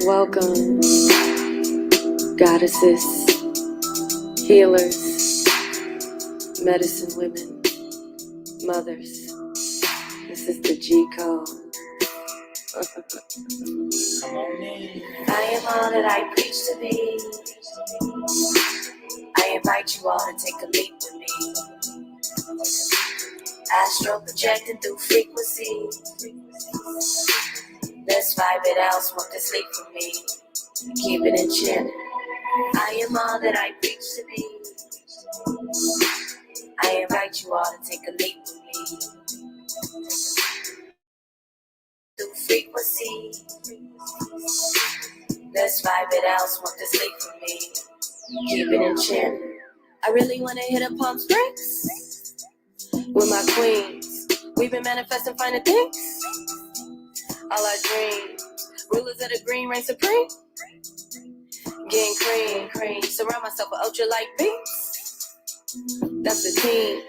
Welcome, goddesses, healers, medicine women, mothers. This is the G code. I am all that I preach to be. I invite you all to take a leap with me. Astral projecting through frequency. Let's vibe it out, smoke the sleep for me. Keep it enchanted. I am all that I preach to be. I invite you all to take a leap with me. Through frequency. Let's vibe it out, smoke the sleep for me. Keep it enchanted. I really wanna hit a Palm Springs with my queens. We've been manifesting finer things. All our dreams. Rulers of the green reign supreme. Getting cream. Surround myself with ultralight beams. That's the team.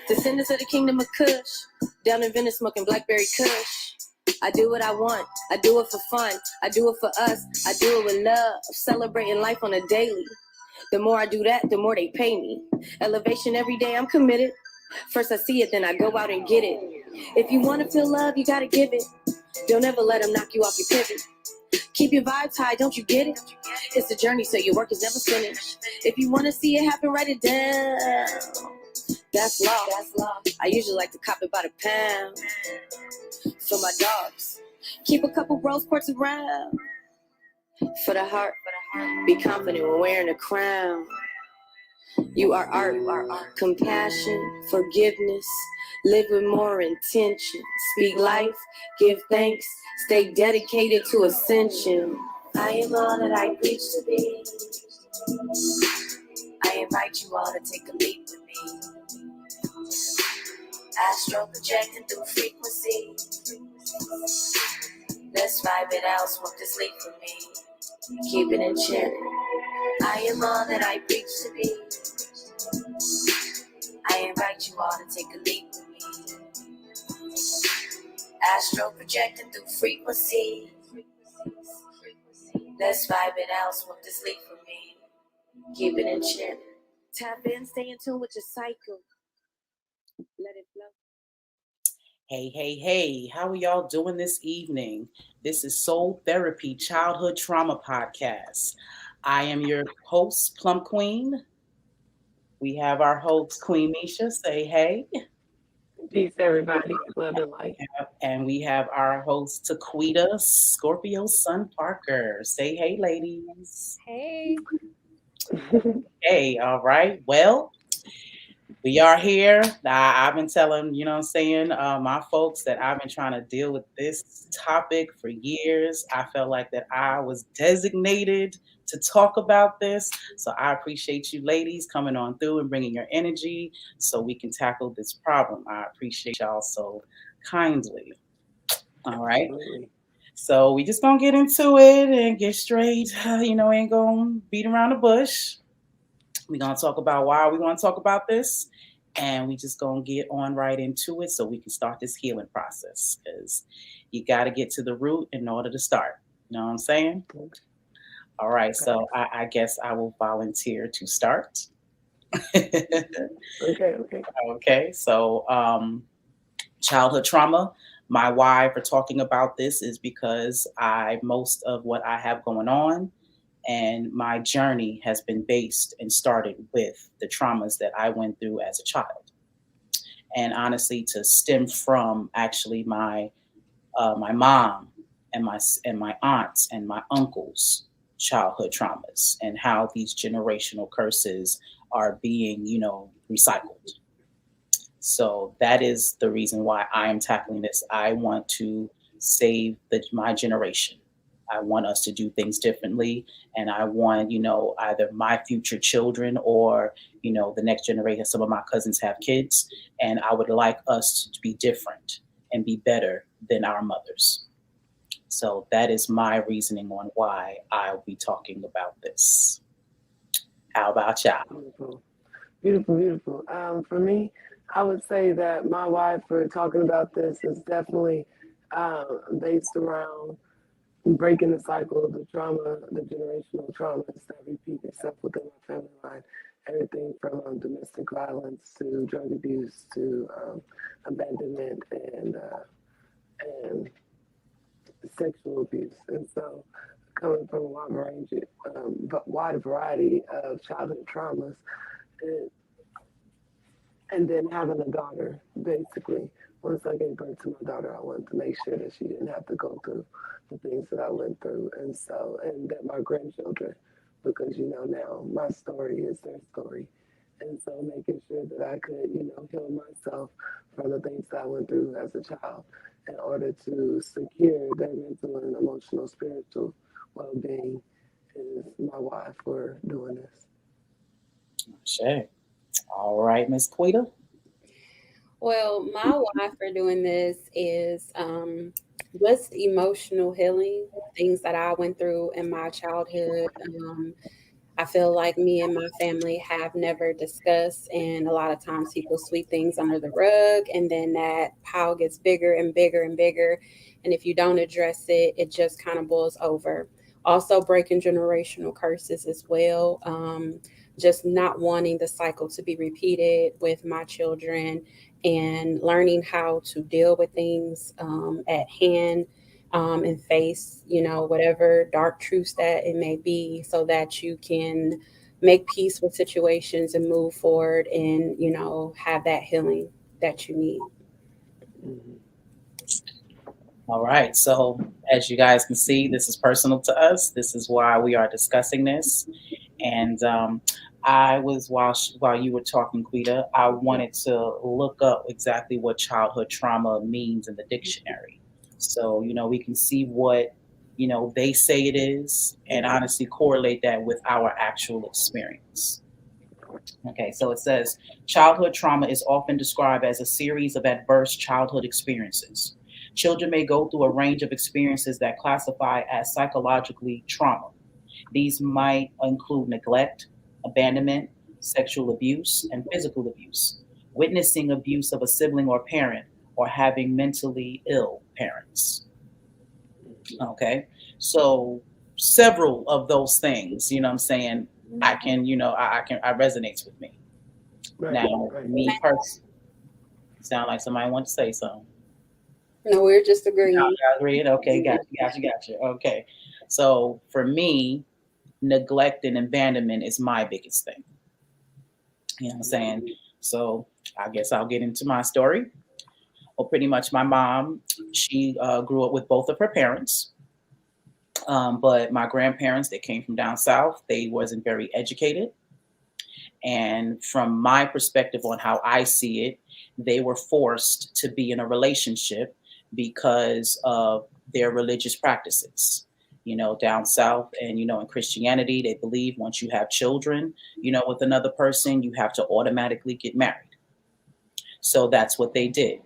Descendants of the kingdom of Kush. Down in Venice smoking blackberry kush. I do what I want. I do it for fun. I do it for us. I do it with love. Celebrating life on a daily. The more I do that, the more they pay me. Elevation every day, I'm committed. First I see it, then I go out and get it. If you want to feel love, you gotta give it. Don't ever let them knock you off your pivot. Keep your vibes high, don't you get it? It's a journey, so your work is never finished. If you want to see it happen, write it down. That's law. I usually like to cop it by the pound. For my dogs, keep a couple rose quartz around. For the heart, be confident when wearing a crown. You are art, compassion, forgiveness. Live with more intention. Speak life, give thanks, stay dedicated to ascension. I am all that I preach to be. I invite you all to take a leap with me. Astral projecting through frequency. Let's vibe it out, smoke the sleep for me. Keep it enchanted. I am all that I preach to be. I invite you all to take a leap with me. Astral projecting through frequency. Let's vibe it out, smoke the sleep for me. Keep it enchanted. Tap in, stay in tune with your cycle. Let it flow. Hey, how are y'all doing this evening? This is Soul Therapy Childhood Trauma Podcast. I am your host, Plum Queen. We have our host, Queen Misha. Say hey. Peace, everybody. Love and light. And we have our host, Taquita Scorpio Sun Parker. Say hey, ladies. Hey. Hey, all right. Well, we are here. I've been telling, my folks that I've been trying to deal with this topic for years. I felt like that I was designated to talk about this. So I appreciate you ladies coming on through and bringing your energy so we can tackle this problem. I appreciate y'all so kindly. All right. Absolutely. So we just going to get into it and get straight, ain't going to beat around the bush. We're going to talk about why we want to talk about this. And we just going to get on right into it so we can start this healing process. Because you got to get to the root in order to start. You know what I'm saying? All right. So I guess I will volunteer to start. Okay. Okay. So childhood trauma. My why for talking about this is because most of what I have going on and my journey has been based and started with the traumas that I went through as a child. And honestly, to stem from actually my mom and my aunts and my uncles' childhood traumas and how these generational curses are being, recycled. So that is the reason why I am tackling this. I want to save my generation. I want us to do things differently. And I want, either my future children or, the next generation. Some of my cousins have kids. And I would like us to be different and be better than our mothers. So that is my reasoning on why I'll be talking about this. How about y'all? Beautiful. For me, I would say that my why for talking about this is definitely based around breaking the cycle of the trauma, the generational traumas that repeat itself within my family line. Everything from domestic violence to drug abuse to abandonment and sexual abuse. And so, coming from a wide variety of childhood traumas, and, and then having a daughter, basically. Once I gave birth to my daughter, I wanted to make sure that she didn't have to go through the things that I went through. And so, and that my grandchildren, because, now my story is their story. And so making sure that I could, heal myself from the things that I went through as a child in order to secure their mental and emotional, spiritual well-being is my why for doing this. Sure. All right, Miss Quita. Well, my why for doing this is just emotional healing, things that I went through in my childhood. I feel like me and my family have never discussed, and a lot of times people sweep things under the rug, and then that pile gets bigger and bigger and bigger. And if you don't address it, it just kind of boils over. Also, breaking generational curses as well. Just not wanting the cycle to be repeated with my children and learning how to deal with things at hand and face, whatever dark truths that it may be, so that you can make peace with situations and move forward and, have that healing that you need. Mm-hmm. All right. So, as you guys can see, this is personal to us. This is why we are discussing this. And I was while you were talking, Quita, I wanted to look up exactly what childhood trauma means in the dictionary. So we can see what they say it is, and honestly correlate that with our actual experience. Okay, so it says childhood trauma is often described as a series of adverse childhood experiences. Children may go through a range of experiences that classify as psychologically trauma. These might include neglect, abandonment, sexual abuse, and physical abuse, witnessing abuse of a sibling or parent, or having mentally ill parents. Okay, so several of those things, what I'm saying, I can, I resonates with me. Right, Now, right. me personally, sound like somebody wants to say something. No, we're just No, agreeing. y'all agreed? Okay, gotcha. Okay, so for me, neglect and abandonment is my biggest thing. You know what I'm saying? So I guess I'll get into my story. Well, pretty much my mom, she grew up with both of her parents. But my grandparents, they came from down south. They wasn't very educated. And from my perspective on how I see it, they were forced to be in a relationship because of their religious practices. Down south and, in Christianity, they believe once you have children, with another person, you have to automatically get married. So that's what they did.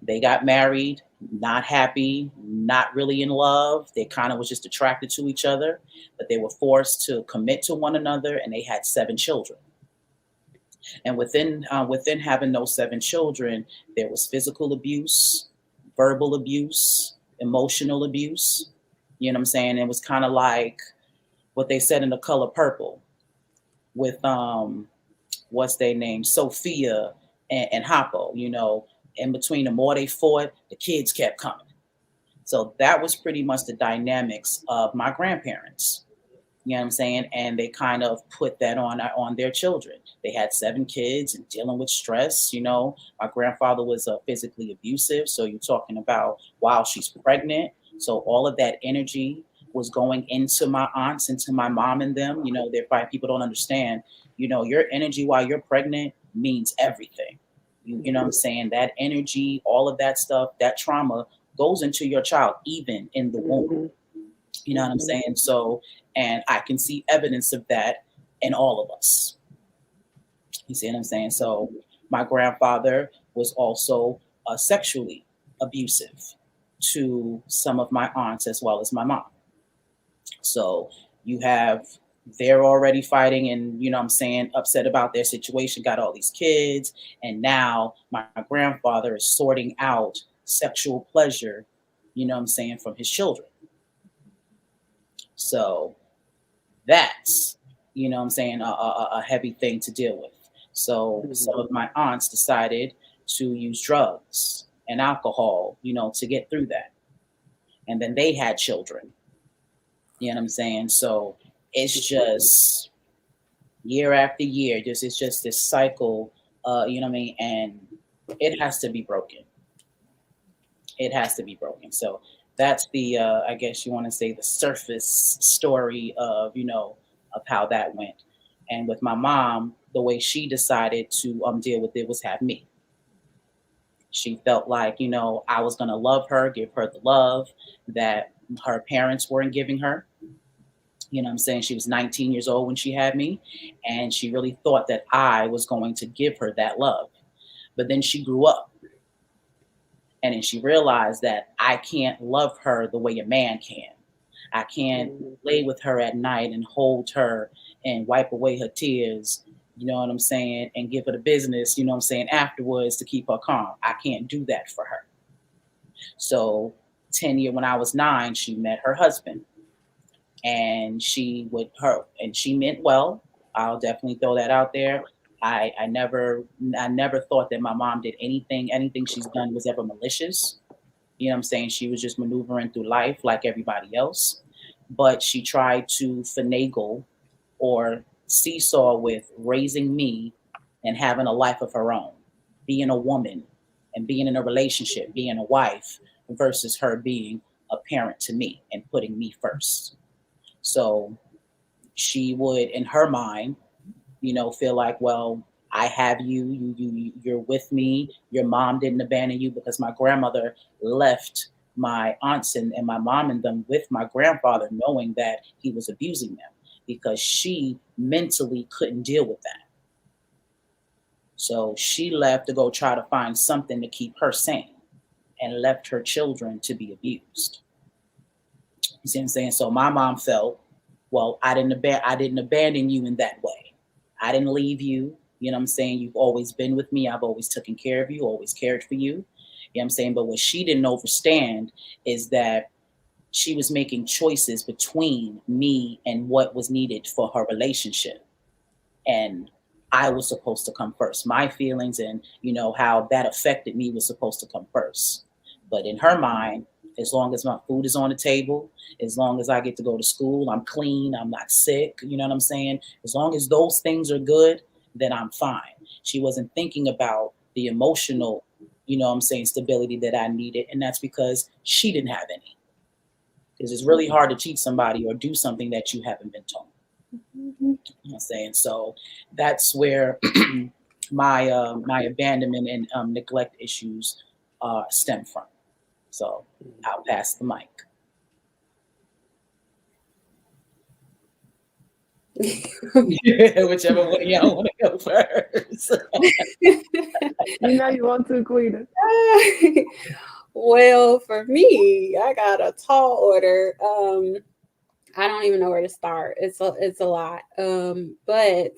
They got married, not happy, not really in love. They kind of was just attracted to each other, but they were forced to commit to one another, and they had 7 children. And within having those 7 children, there was physical abuse, verbal abuse, emotional abuse. You know what I'm saying? It was kind of like what they said in The Color Purple with what's their name, Sophia and Hoppo. In between, the more they fought, the kids kept coming. So that was pretty much the dynamics of my grandparents. You know what I'm saying? And they kind of put that on their children. They had 7 kids and dealing with stress. My grandfather was physically abusive. So you're talking about while she's pregnant. So all of that energy was going into my aunts, into my mom and them. They're probably people don't understand. Your energy while you're pregnant means everything. You know what I'm saying? That energy, all of that stuff, that trauma goes into your child, even in the womb. You know what I'm saying? So, and I can see evidence of that in all of us. You see what I'm saying? So my grandfather was also sexually abusive to some of my aunts as well as my mom. So they're already fighting and, what I'm saying, upset about their situation, got all these kids. And now my grandfather is sorting out sexual pleasure, you know what I'm saying, from his children. So that's, you know what I'm saying, a heavy thing to deal with. So some Mhm. of my aunts decided to use drugs and alcohol, you know, to get through that. And then they had children, you know what I'm saying? So it's just year after year, just it's just this cycle, you know what I mean? And it has to be broken. It has to be broken. So that's the I guess you want to say the surface story of, you know, of how that went. And with my mom, the way she decided to deal with it was have me. She felt like, you know, I was gonna love her, give her the love that her parents weren't giving her. You know what I'm saying? She was 19 years old when she had me, and she really thought that I was going to give her that love. But then she grew up, and then she realized that I can't love her the way a man can. I can't Mhm. lay with her at night and hold her and wipe away her tears, you know what I'm saying, and give her the business, you know what I'm saying, afterwards to keep her calm. I can't do that for her. So 10 year when I was 9, she met her husband, and she would her and she meant well. I'll definitely throw that out there. I never thought that my mom did anything she's done was ever malicious. You know what I'm saying? She was just maneuvering through life like everybody else. But she tried to finagle or seesaw with raising me and having a life of her own, being a woman and being in a relationship, being a wife, versus her being a parent to me and putting me first. So she would, in her mind, you know, feel like, well, I have you, you're with me. Your mom didn't abandon you, because my grandmother left my aunts and my mom and them with my grandfather, knowing that he was abusing them, because she mentally couldn't deal with that. So she left to go try to find something to keep her sane, and left her children to be abused. You see what I'm saying? So my mom felt, well, I didn't abandon you in that way. I didn't leave you. You know what I'm saying? You've always been with me. I've always taken care of you, always cared for you. You know what I'm saying? But what she didn't understand is that she was making choices between me and what was needed for her relationship. And I was supposed to come first. My feelings and, you know, how that affected me was supposed to come first. But in her mind, as long as my food is on the table, as long as I get to go to school, I'm clean, I'm not sick, you know what I'm saying? As long as those things are good, then I'm fine. She wasn't thinking about the emotional, you know what I'm saying, stability that I needed. And that's because she didn't have any. Because it's really hard to cheat somebody or do something that you haven't been told. Mhm. You know what I'm saying? So that's where my abandonment and neglect issues stem from. So I'll pass the mic. Whichever one of y'all want to go first. You know you want to, Quita. Well, for me, I got a tall order. I don't even know where to start. It's a lot. But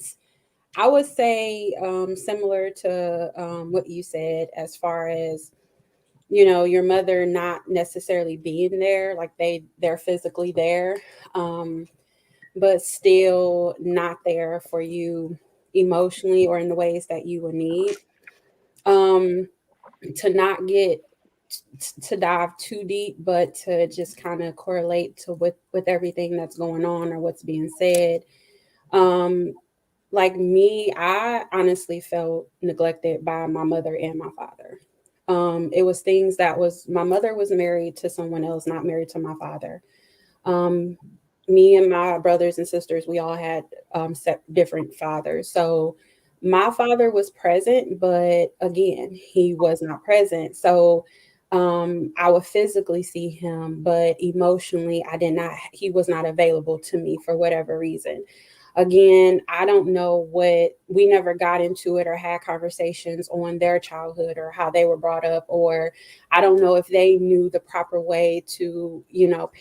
I would say similar to what you said, as far as, you know, your mother not necessarily being there, like they're physically there, um, but still not there for you emotionally or in the ways that you would need. Um, to not get to dive too deep, but to just kind of correlate to with everything that's going on or what's being said. Um, like me, I honestly felt neglected by my mother and my father. It was things that was my mother was married to someone else, not married to my father. Um, Me and my brothers and sisters, we all had different fathers. So my father was present, but again, he was not present. So I would physically see him, but emotionally, I did not. He was not available to me for whatever reason. again, I don't know we never got into it or had conversations on their childhood or how they were brought up, or I don't know if they knew the proper way to,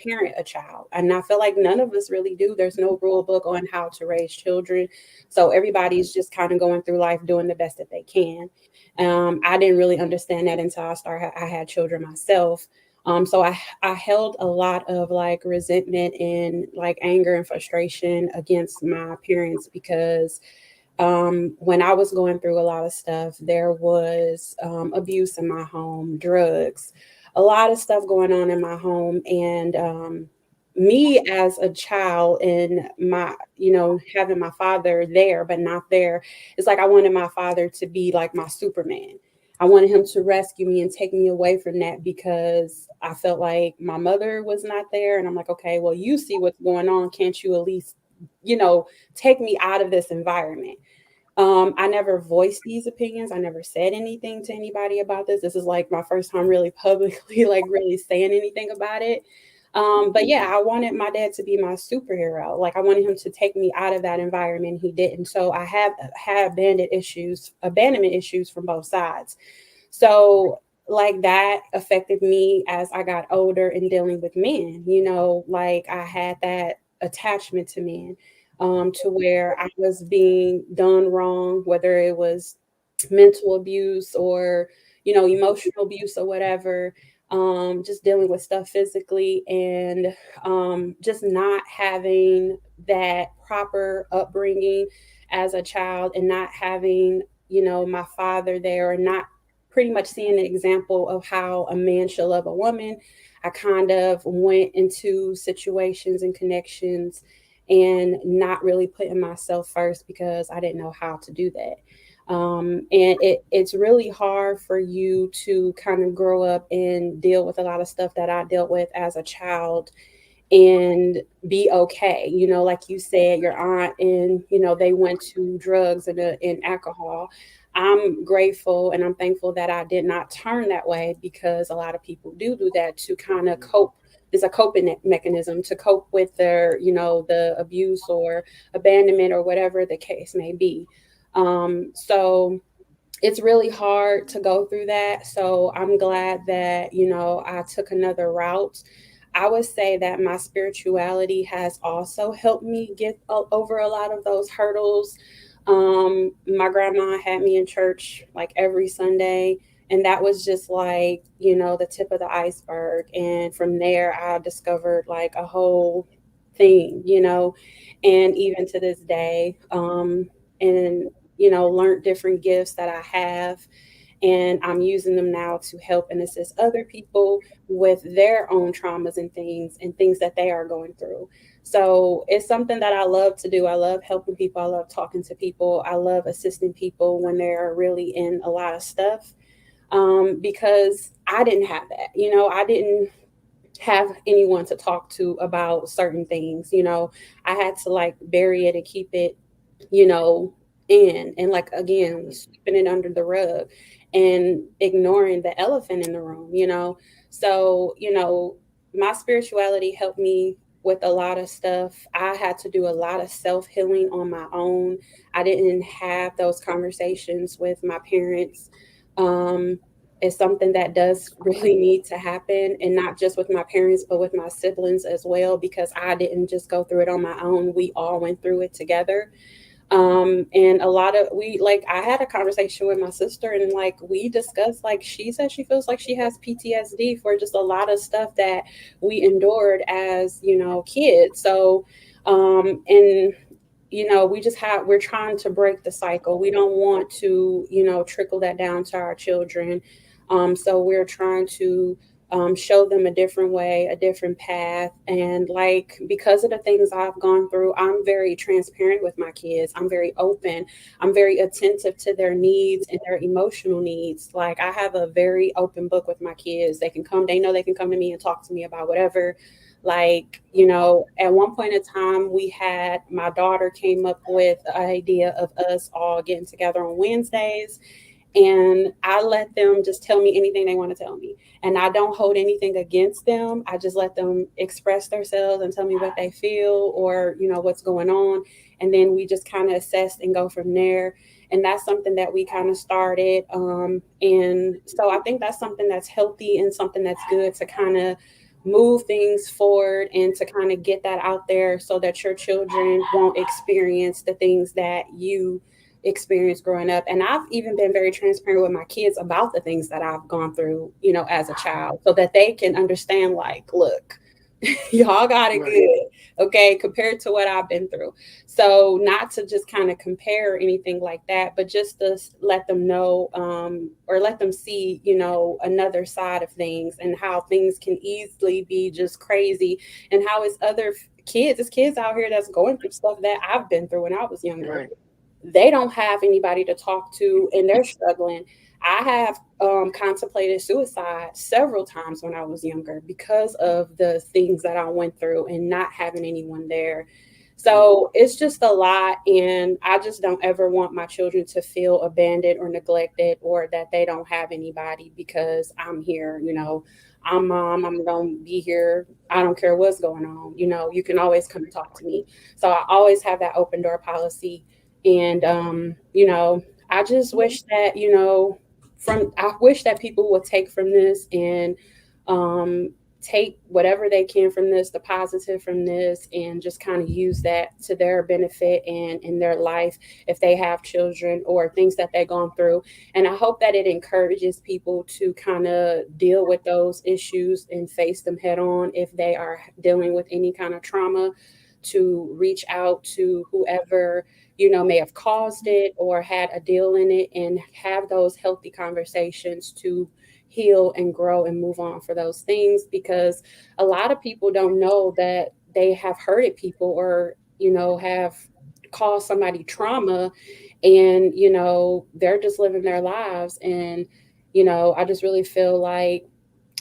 parent a child. And I feel like none of us really do. There's no rule book on how to raise children. So everybody's just kind of going through life doing the best that they can. I didn't really understand that until I had children myself. So I held a lot of like resentment and like anger and frustration against my parents because when I was going through a lot of stuff, there was abuse in my home, drugs, a lot of stuff going on in my home. And me as a child and my, having my father there, but not there, it's like I wanted my father to be like my Superman. I wanted him to rescue me and take me away from that because I felt like my mother was not there. And I'm like, okay, well, you see what's going on. Can't you at least, take me out of this environment? I never voiced these opinions. I never said anything to anybody about this. This is like my first time really publicly, like really saying anything about it. But yeah, I wanted my dad to be my superhero. Like I wanted him to take me out of that environment. He didn't. So I have had abandonment issues from both sides. So like that affected me as I got older and dealing with men, like I had that attachment to men, to where I was being done wrong, whether it was mental abuse or, emotional abuse or whatever, just dealing with stuff physically and just not having that proper upbringing as a child and not having, my father there, or not pretty much seeing an example of how a man should love a woman. I kind of went into situations and connections and not really putting myself first because I didn't know how to do that. And it's really hard for you to kind of grow up and deal with a lot of stuff that I dealt with as a child and be okay. Like you said, your aunt and, they went to drugs and alcohol. I'm grateful and I'm thankful that I did not turn that way because a lot of people do that to kind of cope. Is a coping mechanism to cope with their, the abuse or abandonment or whatever the case may be. So it's really hard to go through that. So I'm glad that, I took another route. I would say that my spirituality has also helped me get over a lot of those hurdles. My grandma had me in church like every Sunday, and that was just like, the tip of the iceberg. And from there, I discovered like a whole thing, and even to this day, and, learned different gifts that I have and I'm using them now to help and assist other people with their own traumas and things that they are going through. So it's something that I love to do. I love helping people. I love talking to people. I love assisting people when they're really in a lot of stuff, because I didn't have that. I didn't have anyone to talk to about certain things. I had to like bury it and keep it, you know, in and like again, sweeping it under the rug and ignoring the elephant in the room. So, my spirituality helped me with a lot of stuff. I had to do a lot of self healing on my own. I didn't have those conversations with my parents. Um, it's something that does really need to happen, and not just with my parents, but with my siblings as well, because I didn't just go through it on my own. We all went through it together. And a lot of like I had a conversation with my sister and like we discussed, like she said she feels like she has PTSD for just a lot of stuff that we endured as, kids. So and we're trying to break the cycle. We don't want to, trickle that down to our children. So we're trying to show them a different way, a different path. And like, because of the things I've gone through, I'm very transparent with my kids. I'm very open. I'm very attentive to their needs and their emotional needs. Like, I have a very open book with my kids. They know they can come to me and talk to me about whatever. Like, at one point in time, my daughter came up with the idea of us all getting together on Wednesdays and I let them just tell me anything they want to tell me. And I don't hold anything against them. I just let them express themselves and tell me what they feel or, what's going on. And then we just kind of assess and go from there. And that's something that we kind of started. And so I think that's something that's healthy and something that's good to kind of move things forward and to kind of get that out there so that your children won't experience the things that you experience growing up. And I've even been very transparent with my kids about the things that I've gone through, as a child, so that they can understand, like, look, y'all got it good, okay, compared to what I've been through. So not to just kind of compare or anything like that, but just to let them know, or let them see, another side of things and how things can easily be just crazy, and how it's kids out here that's going through stuff that I've been through when I was younger. Right. They don't have anybody to talk to and they're struggling. I have contemplated suicide several times when I was younger because of the things that I went through and not having anyone there. So it's just a lot. And I just don't ever want my children to feel abandoned or neglected or that they don't have anybody because I'm here, I'm mom, I'm going to be here. I don't care what's going on. You can always come and talk to me. So I always have that open door policy. And, I just wish that, I wish that people would take from this and take whatever they can from this, the positive from this, and just kind of use that to their benefit and in their life if they have children or things that they've gone through. And I hope that it encourages people to kind of deal with those issues and face them head on if they are dealing with any kind of trauma, to reach out to whoever may have caused it or had a deal in it, and have those healthy conversations to heal and grow and move on for those things, because a lot of people don't know that they have hurted people or have caused somebody trauma, and they're just living their lives. And I just really feel like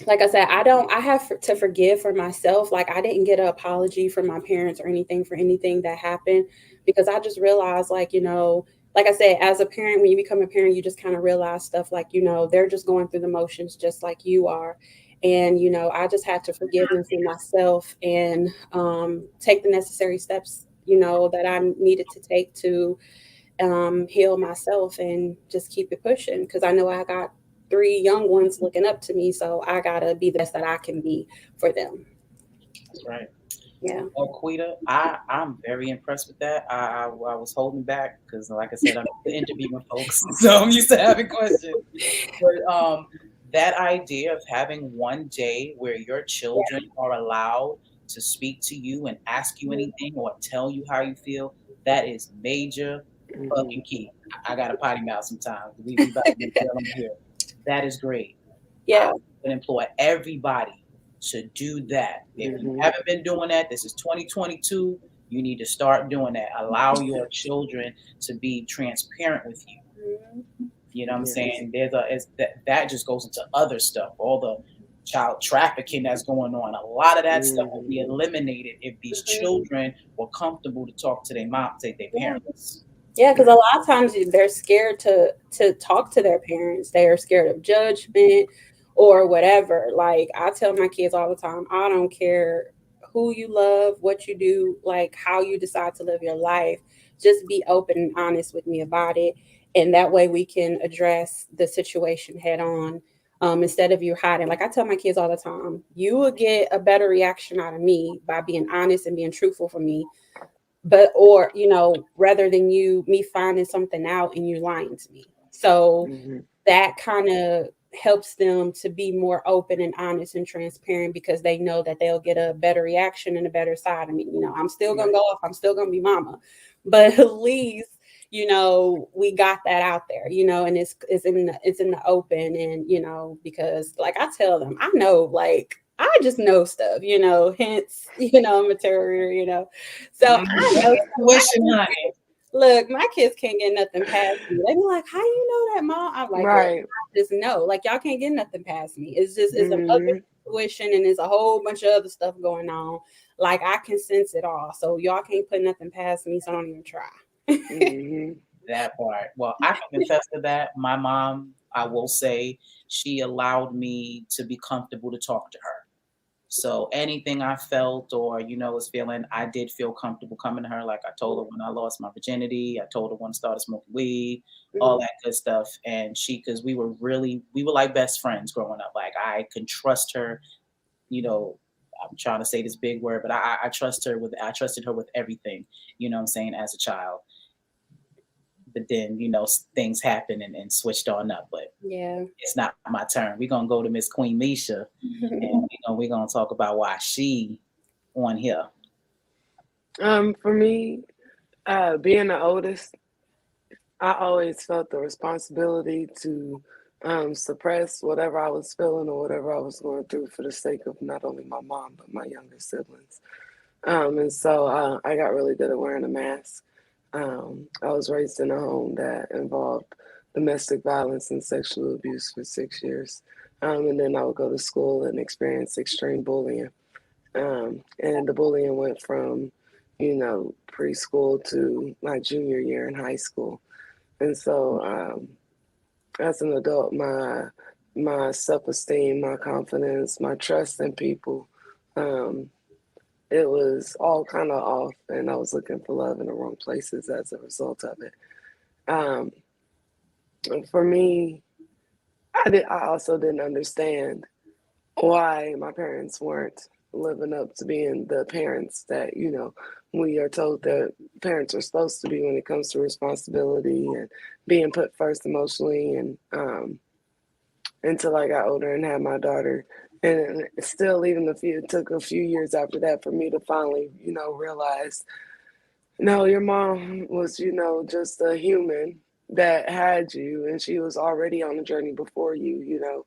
I said, I have to forgive for myself. Like, I didn't get an apology from my parents or anything for anything that happened, because I just realized, like I said, as a parent, when you become a parent, you just kind of realize stuff like, they're just going through the motions just like you are. And, I just had to forgive them for myself and take the necessary steps, that I needed to take to heal myself and just keep it pushing, because I know I got 3 young ones looking up to me, so I gotta be the best that I can be for them. That's right. Yeah. Quita, I'm very impressed with that. I was holding back because, like I said, I'm interviewing folks, so I'm used to having questions. But that idea of having one day where your children are allowed to speak to you and ask you anything or tell you how you feel, that is major fucking key. I got a potty mouth sometimes. We about to get on here. That is great. Yeah. I would employ everybody to do that. If you haven't been doing that, this is 2022. You need to start doing that. Allow your children to be transparent with you. You know what I'm saying? That just goes into other stuff, all the child trafficking that's going on. A lot of that stuff will be eliminated if these children were comfortable to talk to their mom, to their parents. Yeah, because a lot of times they're scared to talk to their parents. They are scared of judgment or whatever. Like, I tell my kids all the time, I don't care who you love, what you do, like how you decide to live your life. Just be open and honest with me about it. And that way we can address the situation head on. Instead of you hiding. Like, I tell my kids all the time, you will get a better reaction out of me by being honest and being truthful for me, or rather than me finding something out and you lying to me. So that kind of helps them to be more open and honest and transparent, because they know that they'll get a better reaction and a better side of me. I'm still gonna go off, I'm still gonna be mama, but at least we got that out there, and it's in the open. And because, like, I tell them, I know, like, I just know stuff, hence, material, so I know. Look, my kids can't get nothing past me. They be like, how you know that, Mom? I'm like, right. I just know. Like, y'all can't get nothing past me. It's another intuition, and there's a whole bunch of other stuff going on. Like, I can sense it all. So y'all can't put nothing past me, so don't even try. That part. Well, I can confess to that. My mom, I will say, she allowed me to be comfortable to talk to her. So anything I felt or, was feeling, I did feel comfortable coming to her. Like I told her when I lost my virginity, I told her when I started smoking weed, all that good stuff. And because we were like best friends growing up. Like I can trust her, I'm trying to say this big word, but I trusted her with everything, what I'm saying, as a child. But then, things happened and switched on up. But Yeah. it's not my turn. We're gonna go to Miss Queen Misha, and we're gonna talk about why she on here. For me, being the oldest, I always felt the responsibility to suppress whatever I was feeling or whatever I was going through for the sake of not only my mom but my younger siblings. And so I got really good at wearing a mask. I was raised in a home that involved domestic violence and sexual abuse for 6 years. And then I would go to school and experience extreme bullying. And the bullying went from, preschool to my junior year in high school. And so as an adult, my self-esteem, my confidence, my trust in people, um, it was all kind of off, and I was looking for love in the wrong places as a result of it. Um, for me, I also didn't understand why my parents weren't living up to being the parents that, we are told that parents are supposed to be when it comes to responsibility and being put first emotionally. And until I got older and had my daughter. And still, even it took a few years after that for me to finally, realize, no, your mom was, just a human that had you, and she was already on a journey before you,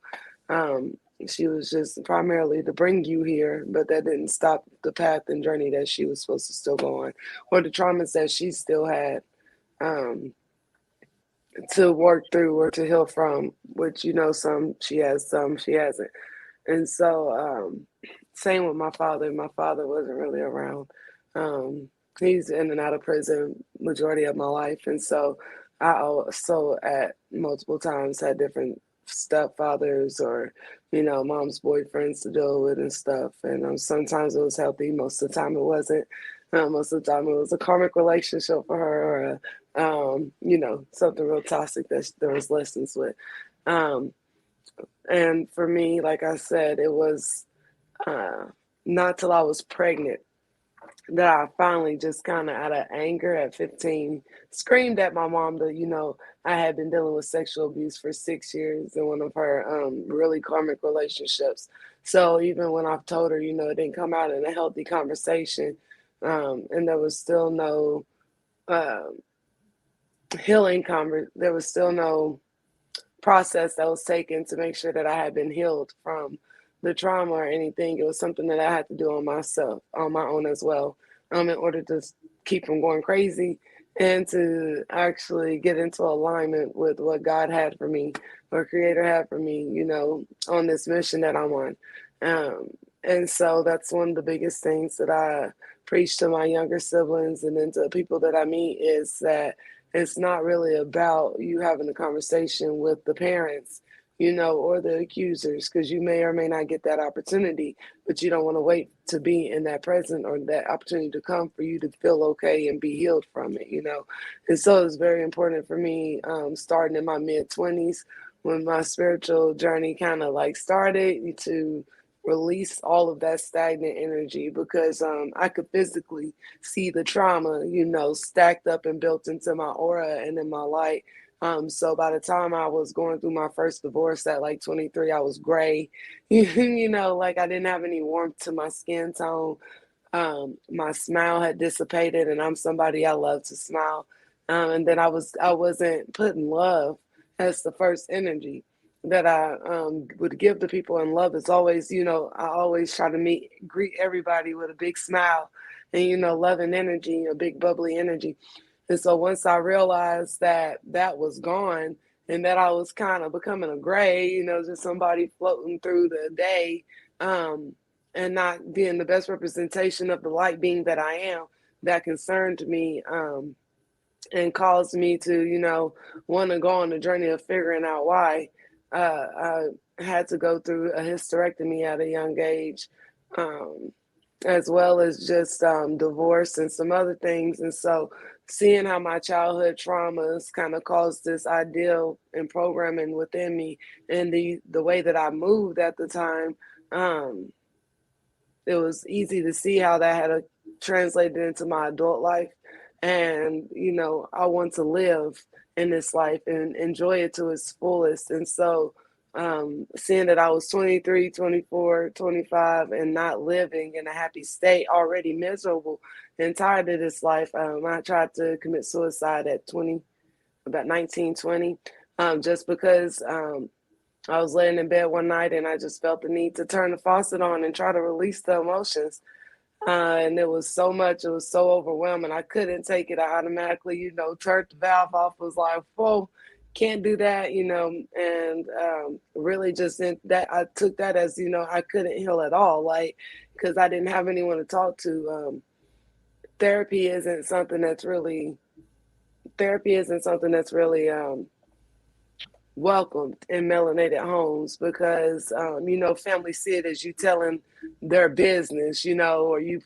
she was just primarily to bring you here, but that didn't stop the path and journey that she was supposed to still go on, or the traumas that she still had to work through or to heal from, which, some she has, some she hasn't. And so, same with my father. My father wasn't really around. He's in and out of prison majority of my life. And so I also at multiple times had different stepfathers or, mom's boyfriends to deal with and stuff. And sometimes it was healthy. Most of the time it wasn't. Most of the time it was a karmic relationship for her or, something real toxic that there was lessons with. And for me, like I said, it was not till I was pregnant that I finally just kind of out of anger at 15 screamed at my mom that, I had been dealing with sexual abuse for 6 years in one of her really karmic relationships. So even when I've told her, it didn't come out in a healthy conversation, and there was still no uh, there was still no process that was taken to make sure that I had been healed from the trauma or anything. It was something that I had to do on myself, on my own as well, in order to keep from going crazy and to actually get into alignment with what God had for me or Creator had for me, on this mission that I'm on. Um, and so that's one of the biggest things that I preach to my younger siblings and then to people that I meet is that it's not really about you having a conversation with the parents, or the accusers, because you may or may not get that opportunity, but you don't want to wait to be in that present or that opportunity to come for you to feel okay and be healed from it. And so it's very important for me, starting in my mid-20s, when my spiritual journey kind of like started, to release all of that stagnant energy because I could physically see the trauma, stacked up and built into my aura and in my light. So by the time I was going through my first divorce at like 23, I was gray, like I didn't have any warmth to my skin tone. My smile had dissipated and I'm somebody I love to smile. And then I wasn't putting love as the first energy that I would give to people, and love is always, I always try to greet everybody with a big smile and, love and energy, a big bubbly energy. And so once I realized that that was gone and that I was kind of becoming a gray, just somebody floating through the day and not being the best representation of the light being that I am, that concerned me. and caused me to, want to go on the journey of figuring out why. I had to go through a hysterectomy at a young age, um, as well as just divorce and some other things. And so, seeing how my childhood traumas kind of caused this ideal and programming within me, and the way that I moved at the time, um, it was easy to see how that had translated into my adult life. And, I want to live in this life and enjoy it to its fullest. And so, seeing that I was 23, 24, 25, and not living in a happy state, already miserable and tired of this life, I tried to commit suicide at 20, about 19, 20, just because I was laying in bed one night and I just felt the need to turn the faucet on and try to release the emotions. And it was so much, it was so overwhelming. I couldn't take it. I automatically, turned the valve off. Was like, whoa, can't do that, and really just that I took that as, I couldn't heal at all, like, because I didn't have anyone to talk to. Therapy isn't something that's really, therapy isn't something that's really, welcomed in melanated homes because families see it as you telling their business, or you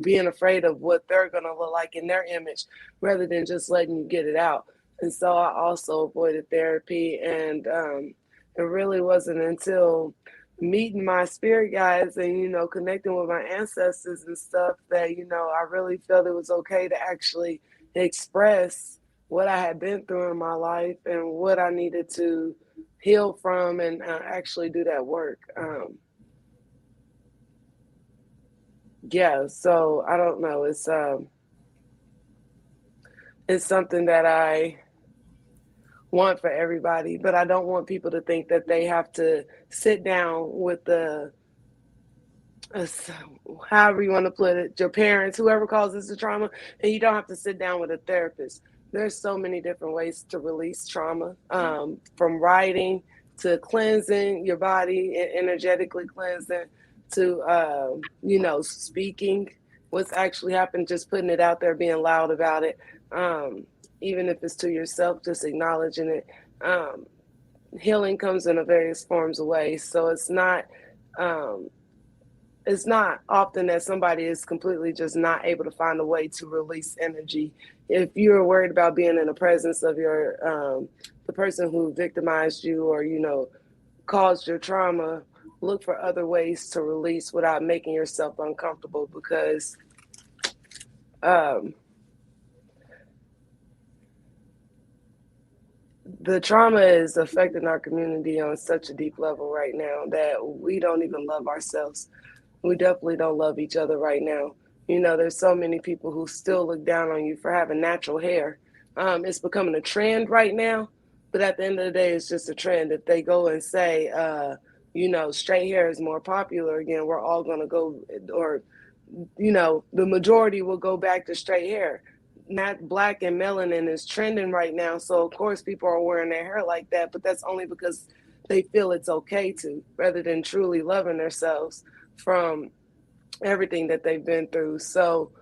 being afraid of what they're gonna look like in their image rather than just letting you get it out. And so I also avoided therapy, and it really wasn't until meeting my spirit guides and connecting with my ancestors and stuff that I really felt it was okay to actually express what I had been through in my life and what I needed to heal from, and actually do that work. Yeah, so I don't know. It's something that I want for everybody, but I don't want people to think that they have to sit down with uh, however you want to put it, your parents, whoever causes the trauma, and you don't have to sit down with a therapist. There's so many different ways to release trauma, from writing to cleansing your body and energetically cleansing to, speaking what's actually happened, just putting it out there, being loud about it. Um, Even if it's to yourself, just acknowledging it. Um, Healing comes in a various forms of ways. So um, it's not often that somebody is completely just not able to find a way to release energy. If you're worried about being in the presence of the person who victimized you or caused your trauma, look for other ways to release without making yourself uncomfortable, because um, the trauma is affecting our community on such a deep level right now that we don't even love ourselves. We definitely don't love each other right now. There's so many people who still look down on you for having natural hair. It's becoming a trend right now, but at the end of the day, it's just a trend. If they go and say, straight hair is more popular again, we're all going to go, or, the majority will go back to straight hair. Not black and melanin is trending right now. So, of course, people are wearing their hair like that, but that's only because they feel it's okay to, rather than truly loving themselves from everything that they've been through. So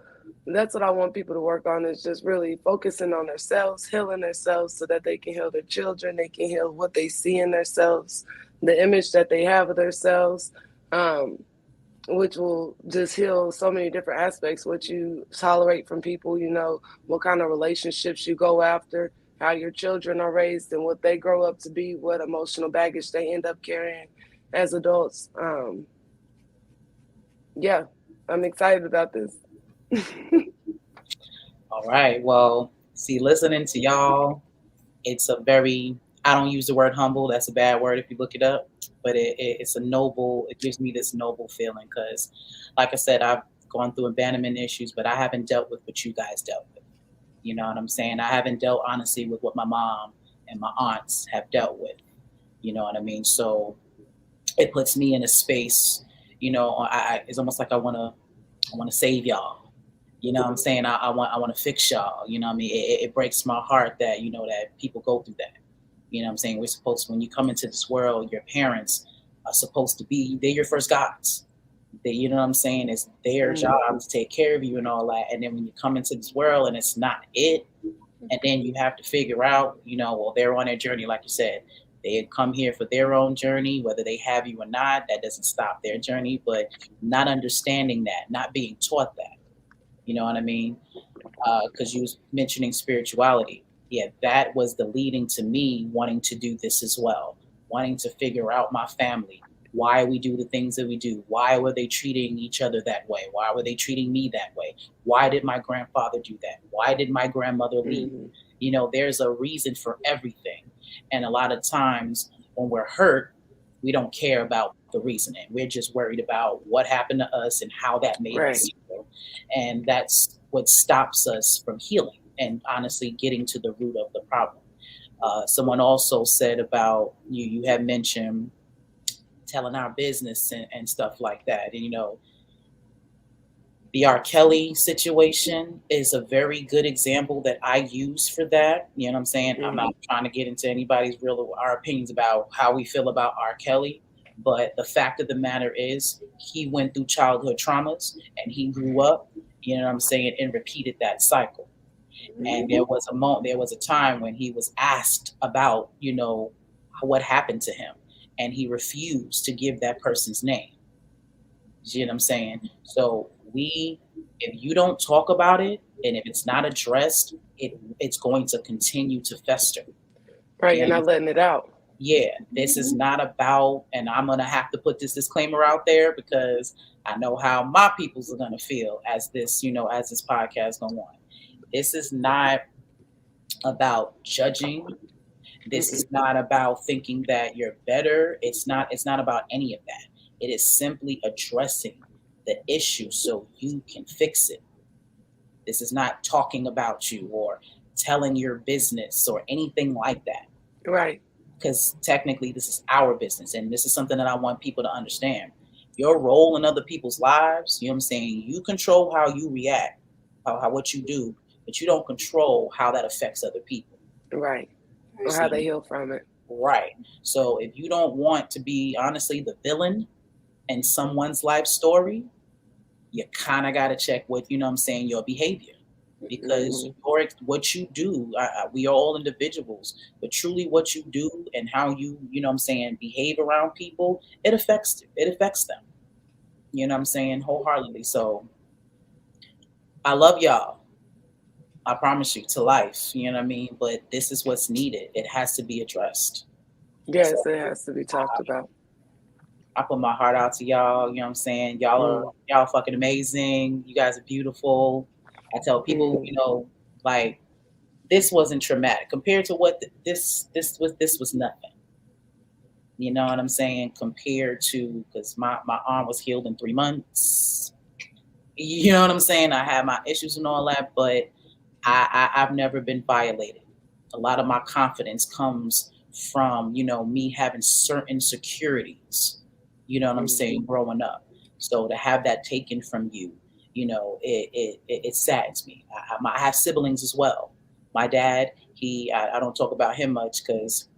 that's what I want people to work on, is just really focusing on themselves, healing themselves so that they can heal their children, they can heal what they see in themselves, the image that they have of themselves, which will just heal so many different aspects, what you tolerate from people, what kind of relationships you go after, how your children are raised and what they grow up to be, what emotional baggage they end up carrying as adults. Yeah, I'm excited about this. All right. Well, see, listening to y'all, it's a very, I don't use the word humble. That's a bad word if you look it up, but it's a noble, it gives me this noble feeling because, like I said, I've gone through abandonment issues, but I haven't dealt with what you guys dealt with. You know what I'm saying? I haven't dealt honestly with what my mom and my aunts have dealt with. You know what I mean? So it puts me in a space, it's almost like I want to save y'all. You know what I'm saying? I want to fix y'all. You know what I mean? It breaks my heart that, that people go through that. You know what I'm saying? We're supposed to, when you come into this world, your parents are supposed to be, they're your first gods. You know what I'm saying? It's their job to take care of you and all that. And then when you come into this world and it's not it, And then you have to figure out, well, they're on their journey, like you said. They had come here for their own journey, whether they have you or not, that doesn't stop their journey. But not understanding that, not being taught that, you know what I mean? Because you was mentioning spirituality. Yeah, that was the leading to me wanting to do this as well, wanting to figure out my family, why we do the things that we do. Why were they treating each other that way? Why were they treating me that way? Why did my grandfather do that? Why did my grandmother leave? Mhm. There's a reason for everything. And a lot of times when we're hurt, we don't care about the reasoning. We're just worried about what happened to us and how that made Right. us feel. And that's what stops us from healing and honestly getting to the root of the problem. Someone also said about you had mentioned telling our business and stuff like that. And the R. Kelly situation is a very good example that I use for that. You know what I'm saying? I'm Mhm. not trying to get into anybody's real our opinions about how we feel about R. Kelly, but the fact of the matter is he went through childhood traumas and he grew up, you know what I'm saying, and repeated that cycle. And Mhm. there was a time when he was asked about, what happened to him, and he refused to give that person's name. You know what I'm saying? So if you don't talk about it, and if it's not addressed, it's going to continue to fester. Right. You You're know what not I'm letting it out. Yeah, this is not about, and I'm gonna have to put this disclaimer out there because I know how my peoples are gonna feel as as this podcast go on. This is not about judging. This is Mm-mm. not about thinking that you're better. It's not about any of that. It is simply addressing the issue so you can fix it. This is not talking about you or telling your business or anything like that. Right. Because technically this is our business, and this is something that I want people to understand. Your role in other people's lives, you know what I'm saying? You control how you react, how what you do, but you don't control how that affects other people. Right. Or how So they heal from it. right. So if you don't want to be honestly the villain in someone's life story, you kind of got to check with, you know what I'm saying, your behavior. Because Mhm. what you do, we are all individuals, but truly what you do and how you know what I'm saying, behave around people, it affects them. You know what I'm saying, wholeheartedly. So I love y'all. I promise you to life. You know what I mean. But this is what's needed. It has to be addressed. So Yes, it has to be talked about. I put my heart out to y'all. You know what I'm saying? Mm. Y'all fucking amazing. You guys are beautiful. I tell people, Mm. like this wasn't traumatic compared to what this was nothing. You know what I'm saying? Compared to because my arm was healed in 3 months. You know what I'm saying? I had my issues and all that, but I've never been violated. A lot of my confidence comes from, me having certain securities, you know what I'm Mhm. saying, growing up. So to have that taken from you, it saddens me. I have siblings as well. My dad, I don't talk about him much because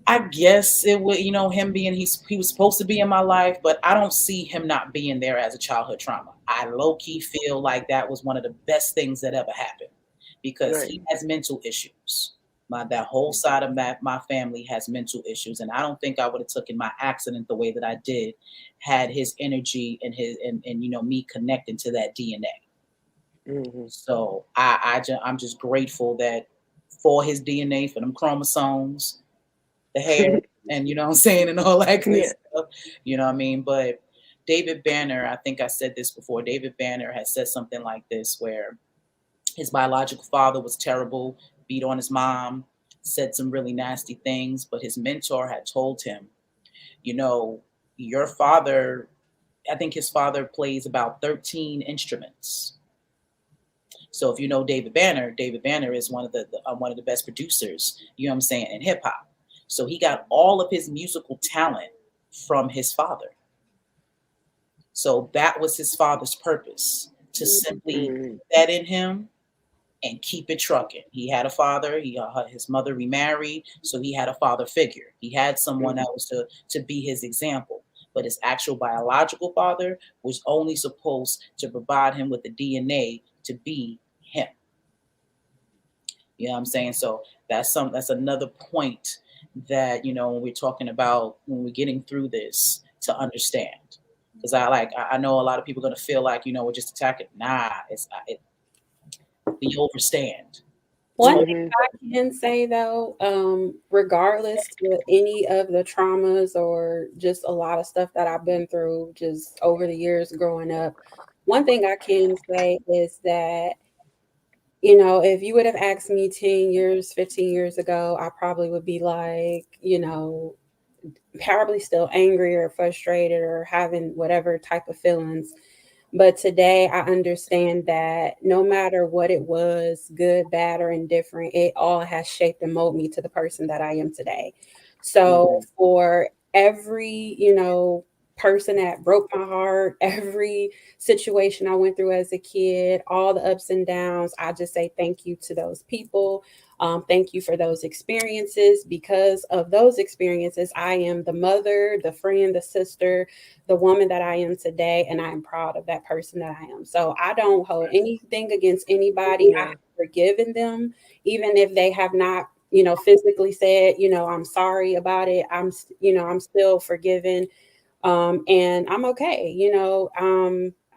I guess it would, him being he was supposed to be in my life, but I don't see him not being there as a childhood trauma. I low key feel like that was one of the best things that ever happened because Right. he has mental issues. That whole side of my family has mental issues, and I don't think I would have taken my accident the way that I did had his energy and me connecting to that DNA. Mhm. So I'm just grateful that for his DNA, for them chromosomes, the hair, and you know what I'm saying, and all that good Yeah. stuff. You know what I mean? But David Banner, I think I said this before. David Banner has said something like this where his biological father was terrible, beat on his mom, said some really nasty things, but his mentor had told him, you know, your father, I think his father plays about 13 instruments. So if you know David Banner is one of the best producers, you know what I'm saying, in hip hop. So he got all of his musical talent from his father. So that was his father's purpose to simply Mhm. put that in him and keep it trucking. He had a father. His mother remarried, so he had a father figure. He had someone Mhm. that was to be his example. But his actual biological father was only supposed to provide him with the DNA to be him. You know what I'm saying? So that's another point that, when we're talking about, when we're getting through this, to understand. Because I know a lot of people are gonna feel like, we're just attacking. Nah, we overstand. One thing Mm-hmm. I can say though, regardless to any of the traumas or just a lot of stuff that I've been through just over the years growing up, one thing I can say is that, if you would have asked me 10 years, 15 years ago, I probably would be like, probably still angry or frustrated or having whatever type of feelings. But today I understand that no matter what it was, good, bad, or indifferent, it all has shaped and molded me to the person that I am today. So Mm-hmm. for every, person that broke my heart, every situation I went through as a kid, all the ups and downs, I just say thank you to those people. Thank you for those experiences. Because of those experiences, I am the mother, the friend, the sister, the woman that I am today, and I am proud of that person that I am. So I don't hold anything against anybody. I have Yeah. forgiven them, even if they have not, physically said, I'm sorry about it. I'm still forgiven, and I'm okay.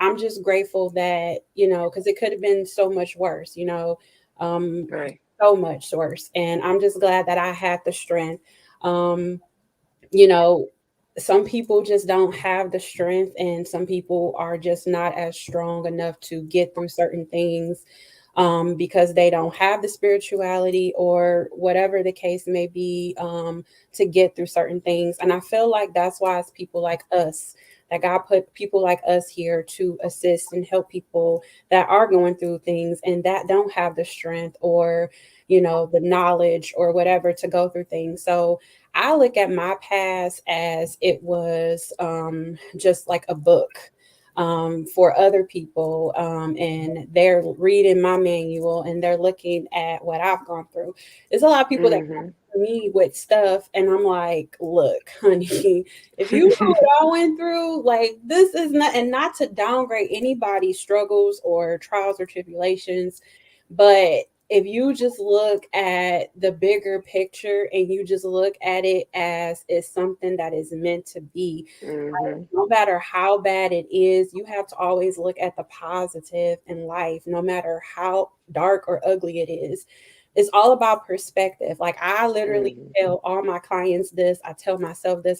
I'm just grateful that, because it could have been so much worse. Um, Right. so much worse, and I'm just glad that I had the strength. Um, you know, some people just don't have the strength, and some people are just not as strong enough to get through certain things, because they don't have the spirituality or whatever the case may be, to get through certain things. And I feel like that's why it's people like us, that God put people like us here to assist and help people that are going through things and that don't have the strength or, the knowledge or whatever to go through things. So I look at my past as it was, just like a book, for other people, and they're reading my manual and they're looking at what I've gone through. There's a lot of people that come Mm-hmm. to me with stuff, and I'm like, look, honey, if you know what I went through, like this is not, and not to downgrade anybody's struggles or trials or tribulations, but if you just look at the bigger picture and you just look at it as it's something that is meant to be, Mm-hmm. no matter how bad it is, you have to always look at the positive in life, no matter how dark or ugly it is. It's all about perspective. Like I literally Mm-hmm. tell all my clients this, I tell myself this,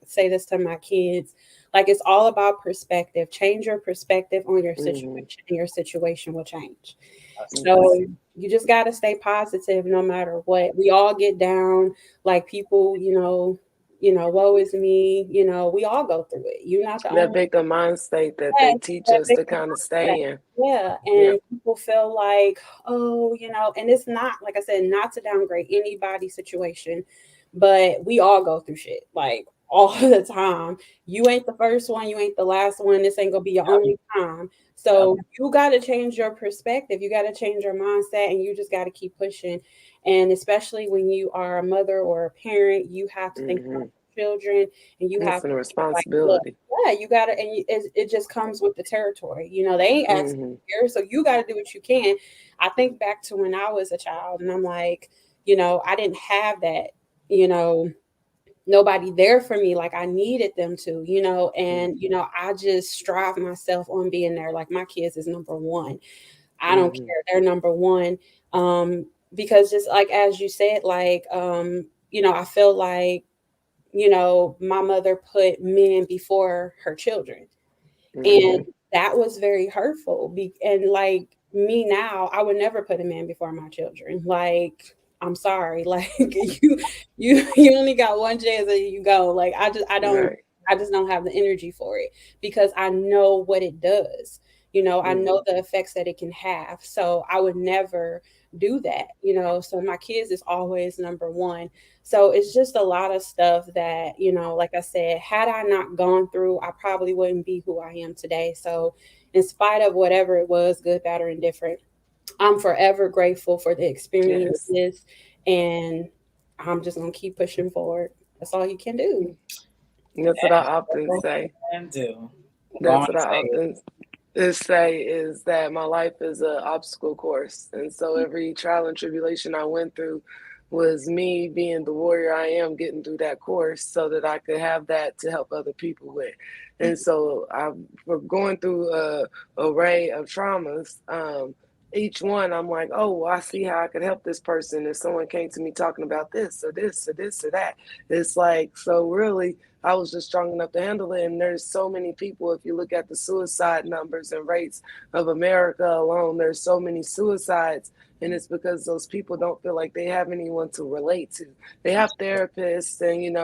say this to my kids. Like it's all about perspective. Change your perspective on your Mm-hmm. situation, and your situation will change. Okay. So you just got to stay positive no matter what. We all get down, like people, woe is me, we all go through it. You're not the That only victim mind state that they one teach that us to victim kind of mindset. stay in. Yeah, Yeah. and people feel like, oh, and it's not, like I said, not to downgrade anybody's situation, but we all go through shit like all the time. You ain't the first one, you ain't the last one. This ain't gonna be your only time. Yep. So you got to change your perspective. You got to change your mindset, and you just got to keep pushing. And especially when you are a mother or a parent, you have to think Mm-hmm. about your children, and you have That's to a like, look, responsibility. yeah, you got to, and it just comes with the territory. They ain't asking Mm-hmm. here, so you got to do what you can. I think back to when I was a child, and I'm like, I didn't have that. You know, nobody there for me like I needed them to, and I just strive myself on being there. Like my kids is number one. I don't Mm-hmm. care. They're number one. Because just like as you said, like I feel like, my mother put men before her children. And Mm-hmm. that was very hurtful. And like me now, I would never put a man before my children. Like, I'm sorry. Like you only got one chance and you go. Like Right. I just don't have the energy for it because I know what it does. I Mm-hmm. know the effects that it can have. So I would never do that, So my kids is always number one. So it's just a lot of stuff that, like I said, had I not gone through, I probably wouldn't be who I am today. So, in spite of whatever it was, good, bad, or indifferent, I'm forever grateful for the Yes. experiences. And I'm just going to keep pushing forward. That's all you can do. That's what I often say. And do. Go on That's what and I say it. often to say is that my life is an obstacle course. And so every trial and tribulation I went through was me being the warrior I am, getting through that course so that I could have that to help other people with. And so we're going through a array of traumas. Each one, I'm like, oh, well, I see how I could help this person if someone came to me talking about this or this or this or that. It's like, so really, I was just strong enough to handle it. And there's so many people, if you look at the suicide numbers and rates of America alone, there's so many suicides. And it's because those people don't feel like they have anyone to relate to. They have therapists and,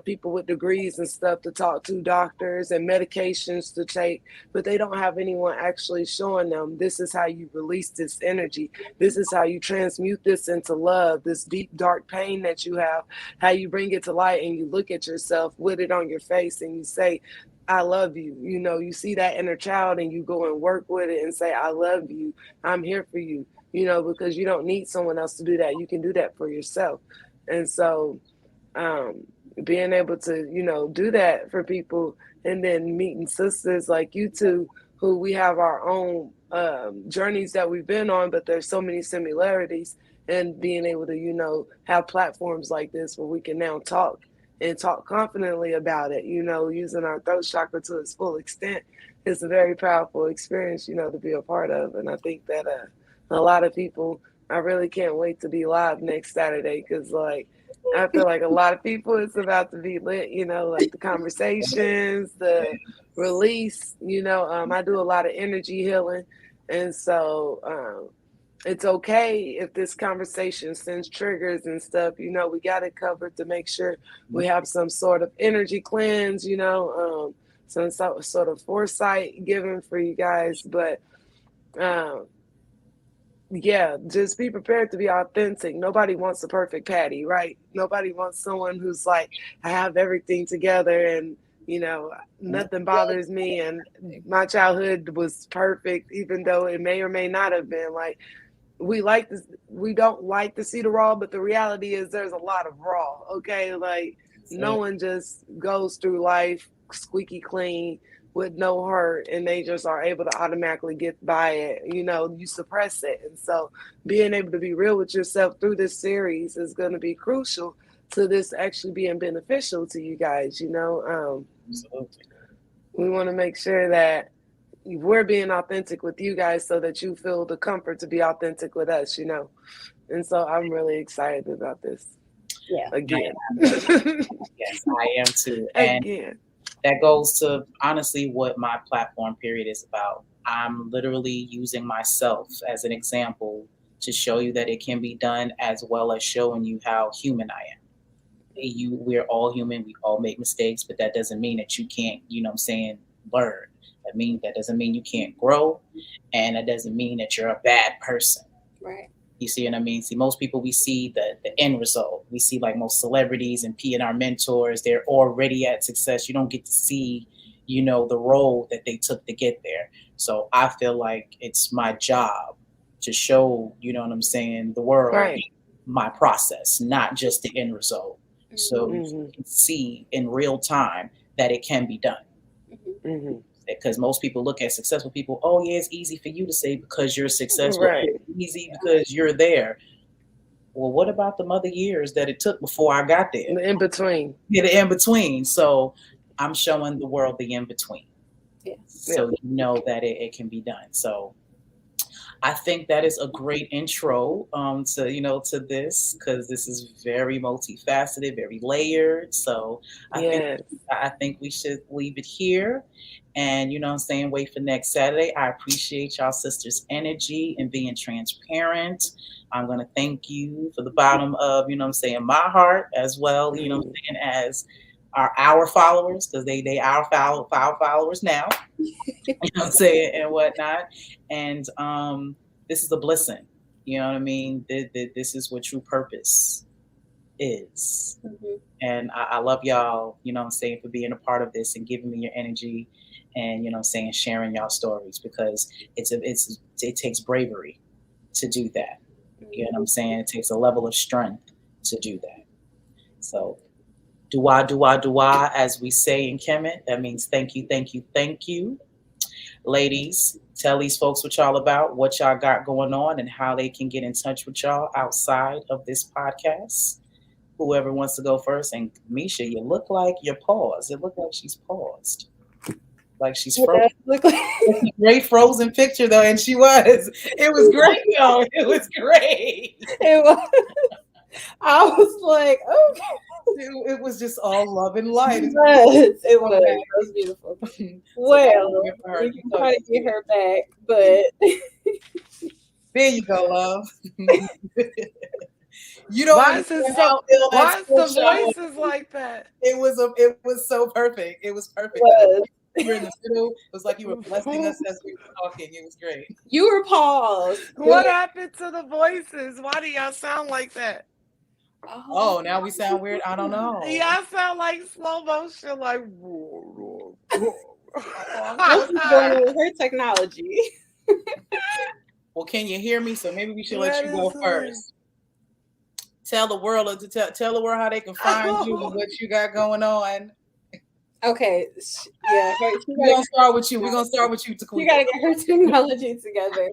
people with degrees and stuff to talk to, doctors and medications to take, but they don't have anyone actually showing them this is how you release this energy. This is how you transmute this into love, this deep, dark pain that you have, how you bring it to light and you look at yourself with it on your face and you say, I love you. You see that inner child and you go and work with it and say, I love you. I'm here for you, because you don't need someone else to do that. You can do that for yourself. And so, being able to, do that for people and then meeting sisters like you two, who we have our own journeys that we've been on, but there's so many similarities, and being able to, have platforms like this where we can now talk and talk confidently about it, using our throat chakra to its full extent. It's a very powerful experience, to be a part of. And I think that a lot of people, I really can't wait to be live next Saturday because, I feel like a lot of people, it's about to be lit, like the conversations, the release, I do a lot of energy healing. And so it's okay if this conversation sends triggers and stuff, we got it covered to make sure we have some sort of energy cleanse, some sort of foresight given for you guys. But yeah, just be prepared to be authentic. Nobody wants a perfect Patty, right? Nobody wants someone who's like, I have everything together and, nothing bothers me. And my childhood was perfect, even though it may or may not have been. Like, we don't like to see the raw, but the reality is there's a lot of raw, okay? Like, no one just goes through life squeaky clean with no hurt and they just are able to automatically get by it. You suppress it. And so being able to be real with yourself through this series is going to be crucial to this actually being beneficial to you guys. Absolutely. We want to make sure that we're being authentic with you guys so that you feel the comfort to be authentic with us, And so I'm really excited about this. Yeah. Again. Yes, I am too. And Again. That goes to honestly what my platform period is about. I'm literally using myself as an example to show you that it can be done, as well as showing you how human I am. We're all human. We all make mistakes, but that doesn't mean that you can't, learn. That doesn't mean you can't grow, and that doesn't mean that you're a bad person. Right. You see what I mean? See, most people, we see the end result. We see like most celebrities and our mentors, they're already at success. You don't get to see, the road that they took to get there. So I feel like it's my job to show, the world, Right. my process, not just the end result. So you can see in real time that it can be done. Mm-hmm. Because most people look at successful people, oh yeah, it's easy for you to say because you're successful. Right. It's easy because you're there. Well, what about the other years that it took before I got there? The in between. Yeah, the in between. So I'm showing the world the in between. Yeah. So you know that it can be done. So I think that is a great intro to this, because this is very multifaceted, very layered. So I think we should leave it here, and wait for next Saturday. I appreciate y'all sisters' energy and being transparent. I'm gonna thank you for the bottom of my heart, as well, as our followers, because they our followers now. And whatnot. And this is a blessing. You know what I mean? This is what true purpose is. Mm-hmm. And I love y'all, for being a part of this and giving me your energy and, sharing y'all stories, because it takes bravery to do that. You know what I'm saying? It takes a level of strength to do that. So dua, as we say in Kemet, that means thank you, thank you, thank you. Ladies, tell these folks what y'all about, what y'all got going on, and how they can get in touch with y'all outside of this podcast. Whoever wants to go first. And Misha, you look like you're paused. It looked like she's paused. Like she's It frozen. does look like Great frozen picture though, and she was. It was great though. It was great. it was. I was like, okay. It was just all love and light. It was. It was. It was beautiful. Well, her. we can try to get her back, but There you go, love. You don't Why is it so? Why is the voices like that? It was so perfect. It was perfect. You were in the middle. It was like you were blessing us as we were talking. It was great. You were paused. What happened to the voices? Why do y'all sound like that? Oh, now we sound weird. I don't know. Y'all sound like slow motion, like. Her technology. Well, can you hear me? So maybe we should let you go first. Tell the world tell the world how they can find you and what you got going on. Okay. Yeah. We're gonna start with you. We're gonna start with you, Taquita. You gotta get her technology together.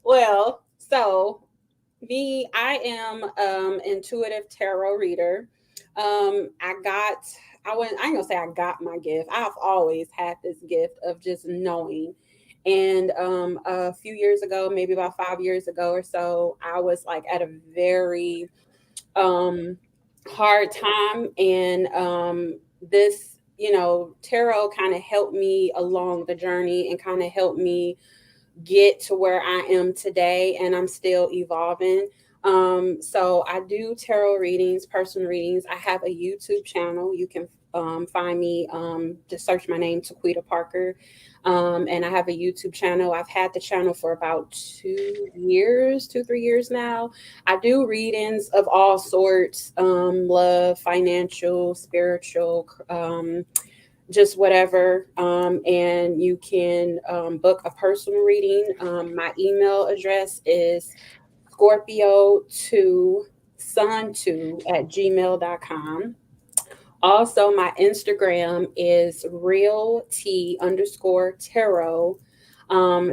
Well, so me, I am intuitive tarot reader. I ain't gonna say I got my gift. I've always had this gift of just knowing. And a few years ago, maybe about 5 years ago or so, I was like at a very hard time. And this, tarot kind of helped me along the journey and kind of helped me get to where I am today. And I'm still evolving. So I do tarot readings, personal readings. I have a YouTube channel. You can find me, just search my name, Taquita Parker. And I have a YouTube channel. I've had the channel for about 3 years now. I do readings of all sorts, love, financial, spiritual, just whatever. And you can book a personal reading. My email address is scorpio2sun2@gmail.com. Also, my Instagram is realt_tarot.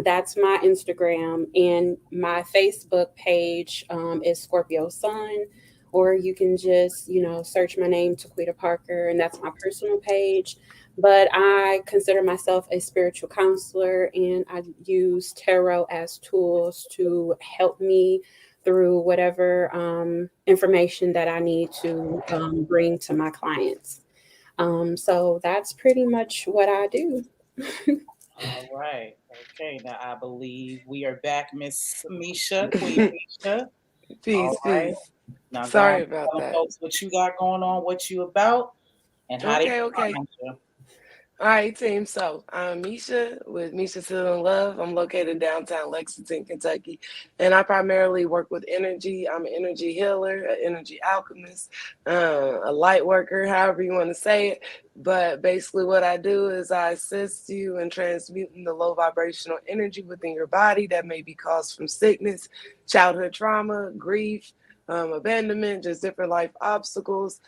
That's my Instagram. And my Facebook page is Scorpio Sun. Or you can just, search my name, Taquita Parker, and that's my personal page. But I consider myself a spiritual counselor, and I use tarot as tools to help me through whatever information that I need to bring to my clients. So that's pretty much what I do. All right. Okay. Now I believe we are back, Miss Misha, Queen Misha. Peace, right. peace. Now, sorry about that. Folks, what you got going on, what you about, and how they find you. All right, team. So I'm Misha with Misha Still in Love. I'm located downtown Lexington, Kentucky, and I primarily work with energy. I'm an energy healer, an energy alchemist, a light worker, however you want to say it. But basically what I do is I assist you in transmuting the low vibrational energy within your body that may be caused from sickness, childhood trauma, grief, abandonment, just different life obstacles.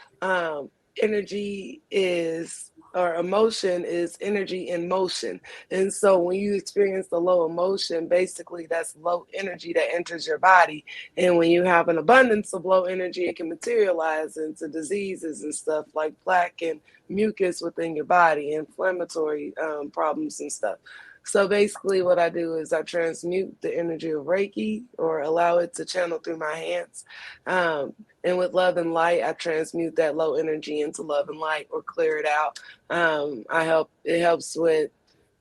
Energy is, or emotion is energy in motion. And so when you experience the low emotion, basically that's low energy that enters your body. And when you have an abundance of low energy, it can materialize into diseases and stuff like plaque and mucus within your body, inflammatory problems and stuff. So basically what I do is I transmute the energy of Reiki, or allow it to channel through my hands. And with love and light, I transmute that low energy into love and light, or clear it out. It helps with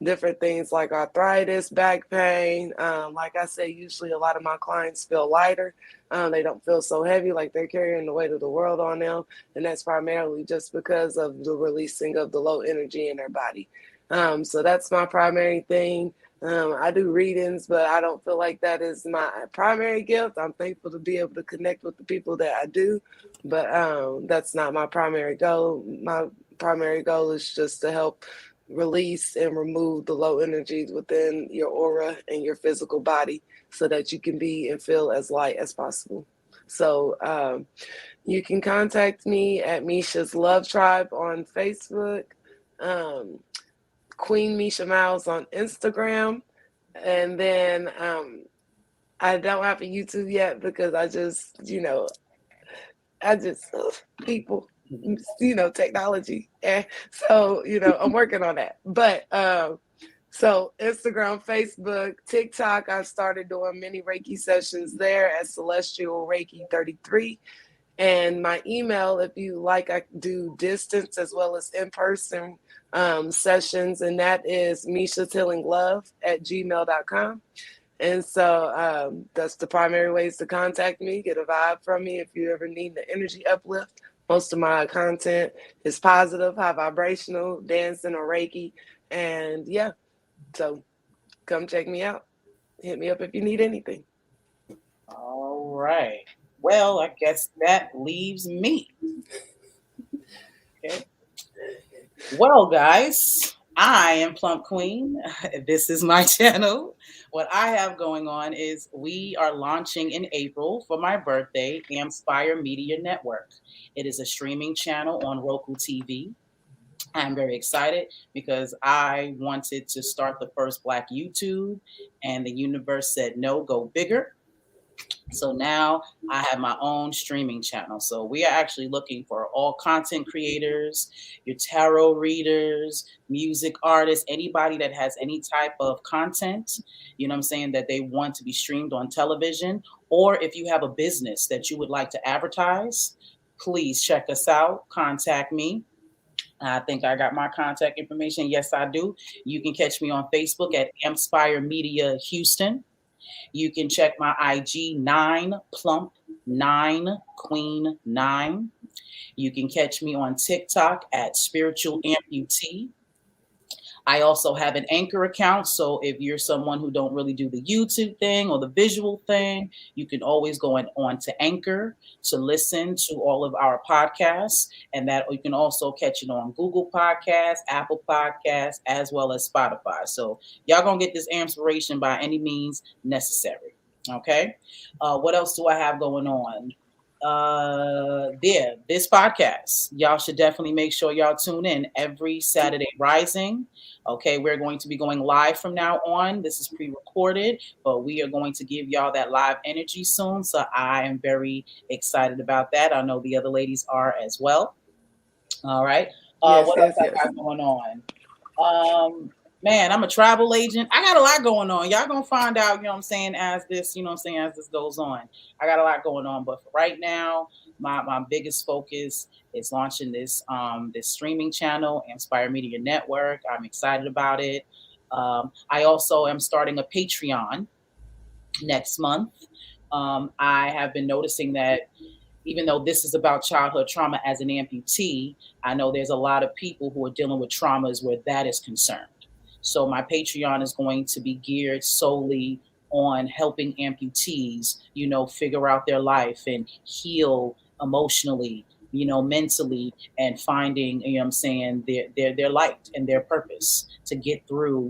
different things like arthritis, back pain. Like I say, usually a lot of my clients feel lighter. They don't feel so heavy, like they're carrying the weight of the world on them. And that's primarily just because of the releasing of the low energy in their body. So that's my primary thing. I do readings, but I don't feel like that is my primary gift. I'm thankful to be able to connect with the people that I do, but that's not my primary goal. My primary goal is just to help release and remove the low energies within your aura and your physical body so that you can be and feel as light as possible. So you can contact me at Misha's Love Tribe on Facebook. Queen Misha Miles on Instagram. And then I don't have a YouTube yet because I just, people, technology. And so, I'm working on that. But so Instagram, Facebook, TikTok, I started doing mini Reiki sessions there at Celestial Reiki 33. And my email, if you like, I do distance as well as in-person sessions, and that is mishatillinglove@gmail.com. And so that's the primary ways to contact me, get a vibe from me if you ever need the energy uplift. Most of my content is positive, high vibrational, dancing or Reiki. And yeah, so come check me out. Hit me up if you need anything. All right. Well, I guess that leaves me. Okay. Well, guys, I am Plump Queen. This is my channel. What I have going on is we are launching in April for my birthday, Amspire Media Network. It is a streaming channel on Roku TV. I'm very excited because I wanted to start the first Black YouTube, and the universe said, no, go bigger. So now I have my own streaming channel. So we are actually looking for all content creators, your tarot readers, music artists, anybody that has any type of content, that they want to be streamed on television. Or if you have a business that you would like to advertise, please check us out. Contact me. I think I got my contact information. Yes, I do. You can catch me on Facebook at Amspire Media Houston. You can check my IG 9plump9queen9. You can catch me on TikTok at Spiritual Amputee. I also have an Anchor account. So if you're someone who don't really do the YouTube thing or the visual thing, you can always go on to Anchor to listen to all of our podcasts. And that you can also catch it on Google Podcasts, Apple Podcasts, as well as Spotify. So y'all gonna get this inspiration by any means necessary. Okay. What else do I have going on? This podcast, y'all should definitely make sure y'all tune in every Saturday rising. Okay, we're going to be going live from now on. This is pre-recorded, but we are going to give y'all that live energy soon. So I am very excited about that. I know the other ladies are as well. All right. What else I got going on? Man, I'm a travel agent. I got a lot going on. Y'all gonna find out, as this, as this goes on. I got a lot going on, but for right now, my biggest focus is launching this streaming channel, Inspire Media Network. I'm excited about it. I also am starting a Patreon next month. I have been noticing that even though this is about childhood trauma as an amputee, I know there's a lot of people who are dealing with traumas where that is concerned. So my Patreon is going to be geared solely on helping amputees, figure out their life and heal emotionally, mentally, and finding, their light and their purpose to get through,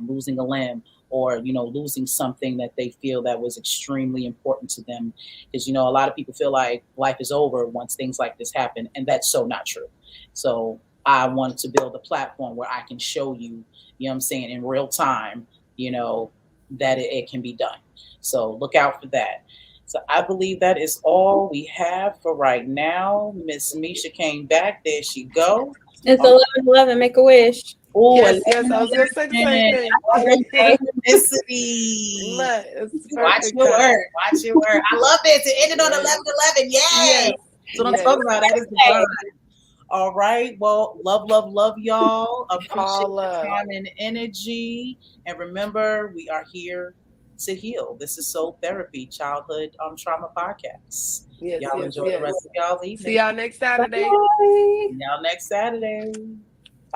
losing a limb or, losing something that they feel that was extremely important to them. Because, a lot of people feel like life is over once things like this happen. And that's so not true. So I wanted to build a platform where I can show you, in real time, that it can be done. So look out for that. So I believe that is all we have for right now. Miss Misha came back. There she go. It's 11:11. Make a wish. Oh, yes, I was going to say the same thing. Watch your word. Watch your word. I love this. It ended on 11:11. Yes. That's what I'm talking about. That is the fun. All right. Well, love y'all. Appreciate the time and energy. And remember, we are here to heal. This is Soul Therapy, Childhood Trauma Podcast. Y'all enjoy the rest of y'all's evening. See y'all next Saturday. Bye. See y'all next Saturday.